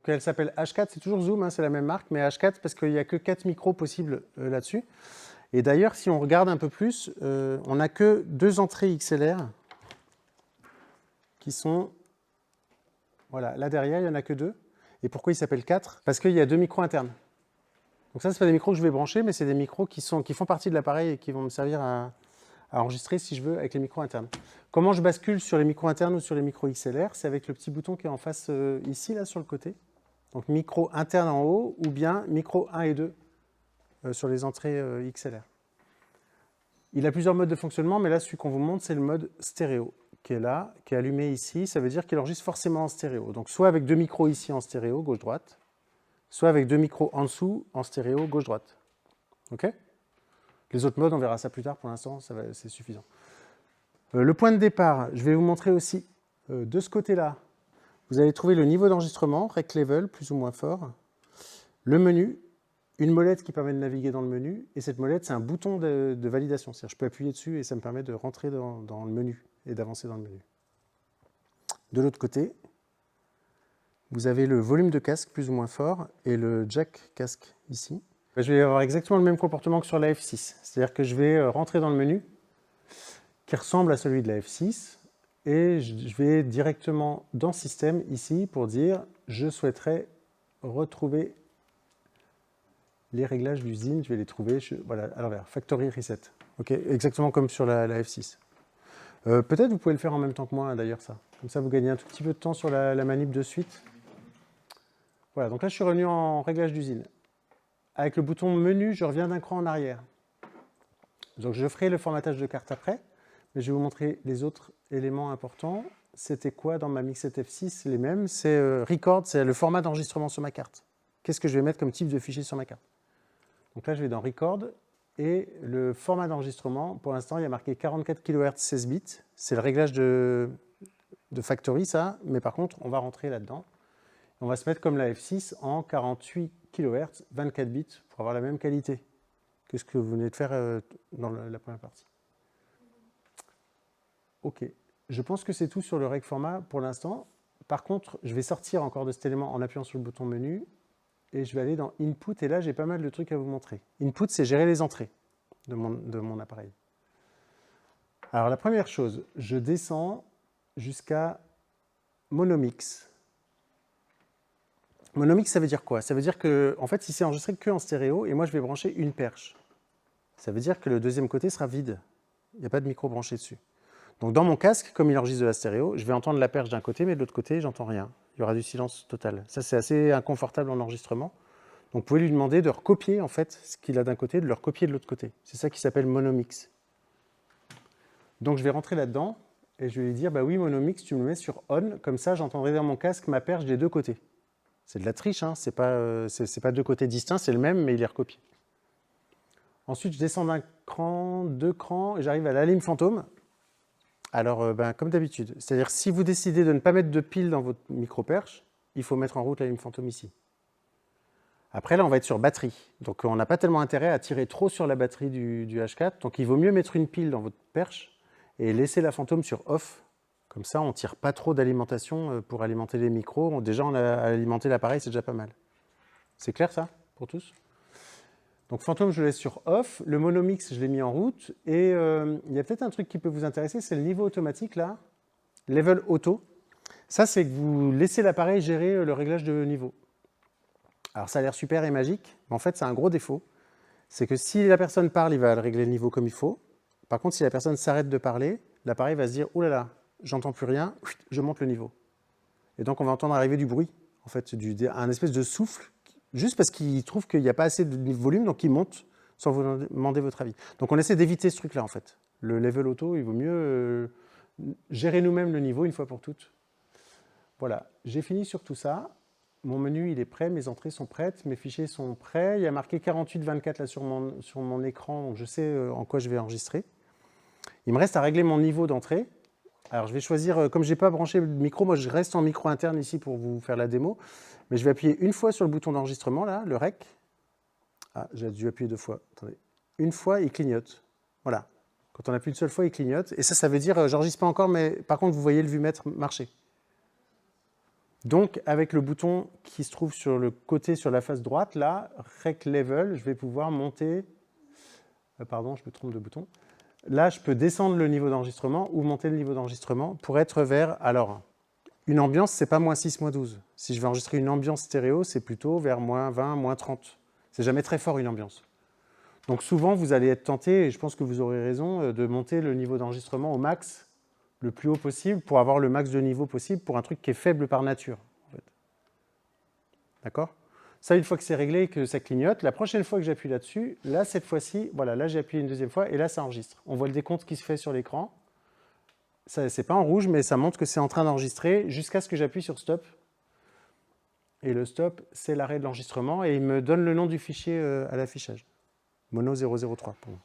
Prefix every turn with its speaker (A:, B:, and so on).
A: Elle s'appelle H4, c'est toujours Zoom, hein, c'est la même marque, mais H4 parce qu'il n'y a que 4 micros possibles là-dessus. Et d'ailleurs, si on regarde un peu plus, on n'a que 2 entrées XLR qui sont... Voilà, là derrière, il n'y en a que 2. Et pourquoi il s'appelle 4? Parce qu'il y a 2 micros internes. Donc ça, c'est pas des micros que je vais brancher, mais c'est des micros qui font partie de l'appareil et qui vont me servir à enregistrer, si je veux, avec les micros internes. Comment je bascule sur les micros internes ou sur les micros XLR? C'est avec le petit bouton qui est en face ici, là, sur le côté. Donc micro interne en haut, ou bien micro 1 et 2 sur les entrées XLR. Il a plusieurs modes de fonctionnement, mais là, celui qu'on vous montre, c'est le mode stéréo, qui est là, qui est allumé ici. Ça veut dire qu'il enregistre forcément en stéréo. Donc soit avec 2 micros ici en stéréo, gauche-droite, soit avec 2 micros en dessous en stéréo, gauche-droite. OK? Les autres modes, on verra ça plus tard. Pour l'instant, c'est suffisant. Le point de départ, je vais vous montrer aussi de ce côté-là. Vous allez trouver le niveau d'enregistrement, rec level, plus ou moins fort, le menu, une molette qui permet de naviguer dans le menu, et cette molette, c'est un bouton de validation. C'est-à-dire je peux appuyer dessus et ça me permet de rentrer dans le menu et d'avancer dans le menu. De l'autre côté, vous avez le volume de casque plus ou moins fort et le jack casque ici. Je vais avoir exactement le même comportement que sur la F6. C'est-à-dire que je vais rentrer dans le menu qui ressemble à celui de la F6 et je vais directement dans Système ici pour dire je souhaiterais retrouver les réglages d'usine, je vais les trouver, voilà, à l'envers, Factory Reset. Okay, exactement comme sur la F6. Peut-être vous pouvez le faire en même temps que moi, d'ailleurs, ça. Comme ça, vous gagnez un tout petit peu de temps sur la manip de suite. Voilà, donc là, je suis revenu en réglage d'usine. Avec le bouton menu, je reviens d'un cran en arrière. Donc, je ferai le formatage de carte après, mais je vais vous montrer les autres éléments importants. C'était quoi dans ma mixette F6? Les mêmes. C'est record, c'est le format d'enregistrement sur ma carte. Qu'est-ce que je vais mettre comme type de fichier sur ma carte? Donc là, je vais dans Record, et le format d'enregistrement, pour l'instant, il y a marqué 44 kHz 16 bits. C'est le réglage de Factory, ça, mais par contre, on va rentrer là-dedans. On va se mettre comme la F6 en 48 kHz 24 bits pour avoir la même qualité que ce que vous venez de faire dans la première partie. OK. Je pense que c'est tout sur le reg format pour l'instant. Par contre, je vais sortir encore de cet élément en appuyant sur le bouton menu. Et je vais aller dans Input, et là, j'ai pas mal de trucs à vous montrer. Input, c'est gérer les entrées de mon appareil. Alors, la première chose, je descends jusqu'à Monomix. Monomix, ça veut dire quoi? Ça veut dire que, en fait, il s'est enregistré que en stéréo, et moi, je vais brancher une perche. Ça veut dire que le deuxième côté sera vide. Il n'y a pas de micro branché dessus. Donc, dans mon casque, comme il enregistre de la stéréo, je vais entendre la perche d'un côté, mais de l'autre côté, j'entends rien. Il y aura du silence total. Ça, c'est assez inconfortable en enregistrement. Donc, vous pouvez lui demander de recopier en fait ce qu'il a d'un côté, de le recopier de l'autre côté. C'est ça qui s'appelle Monomix. Donc, je vais rentrer là-dedans et je vais lui dire, bah oui, Monomix, tu me le mets sur On, comme ça, j'entendrai dans mon casque ma perche des deux côtés. C'est de la triche, hein, c'est pas deux côtés distincts, c'est le même, mais il est recopié. Ensuite, je descends d'un cran, 2 crans, et j'arrive à la lime fantôme. Alors, comme d'habitude, c'est-à-dire si vous décidez de ne pas mettre de pile dans votre micro-perche, il faut mettre en route la lime fantôme ici. Après, là, on va être sur batterie. Donc, on n'a pas tellement intérêt à tirer trop sur la batterie du H4. Donc, il vaut mieux mettre une pile dans votre perche et laisser la fantôme sur off. Comme ça, on ne tire pas trop d'alimentation pour alimenter les micros. Déjà, on a alimenté l'appareil, c'est déjà pas mal. C'est clair, ça, pour tous? Donc, fantôme, je le laisse sur off. Le monomix, je l'ai mis en route. Et il y a peut-être un truc qui peut vous intéresser, c'est le niveau automatique, là. Level auto. Ça, c'est que vous laissez l'appareil gérer le réglage de niveau. Alors ça a l'air super et magique, mais en fait c'est un gros défaut. C'est que si la personne parle, il va régler le niveau comme il faut. Par contre, si la personne s'arrête de parler, l'appareil va se dire « Ouh là là, j'entends plus rien, je monte le niveau ». Et donc on va entendre arriver du bruit, en fait, un espèce de souffle, juste parce qu'il trouve qu'il n'y a pas assez de volume, donc il monte sans vous demander votre avis. Donc on essaie d'éviter ce truc-là, en fait. Le level auto, il vaut mieux gérer nous-mêmes le niveau une fois pour toutes. Voilà, j'ai fini sur tout ça. Mon menu, il est prêt, mes entrées sont prêtes, mes fichiers sont prêts. Il y a marqué 48-24 là sur mon écran, donc je sais en quoi je vais enregistrer. Il me reste à régler mon niveau d'entrée. Alors je vais choisir, comme je n'ai pas branché le micro, moi je reste en micro interne ici pour vous faire la démo. Mais je vais appuyer une fois sur le bouton d'enregistrement, là, le REC. Ah, j'ai dû appuyer 2 fois. Attendez. Une fois, il clignote. Voilà. Quand on appuie une seule fois, il clignote. Et ça veut dire, j'enregistre pas encore, mais par contre, vous voyez le vumètre marcher. Donc, avec le bouton qui se trouve sur le côté, sur la face droite, là, Rec Level, je vais pouvoir monter... pardon, je me trompe de bouton. Là, je peux descendre le niveau d'enregistrement ou monter le niveau d'enregistrement pour être vers... Alors, une ambiance, c'est pas -6, -12. Si je veux enregistrer une ambiance stéréo, c'est plutôt vers -20, -30. C'est jamais très fort, une ambiance. Donc souvent, vous allez être tenté, et je pense que vous aurez raison, de monter le niveau d'enregistrement au max, le plus haut possible, pour avoir le max de niveau possible pour un truc qui est faible par nature. En fait. D'accord ? Ça, une fois que c'est réglé et que ça clignote, la prochaine fois que j'appuie là-dessus, là, cette fois-ci, voilà, là, j'ai appuyé une deuxième fois, et là, ça enregistre. On voit le décompte qui se fait sur l'écran. C'est pas en rouge, mais ça montre que c'est en train d'enregistrer jusqu'à ce que j'appuie sur Stop. Et le Stop, c'est l'arrêt de l'enregistrement, et il me donne le nom du fichier à l'affichage. Mono 003 pour moi.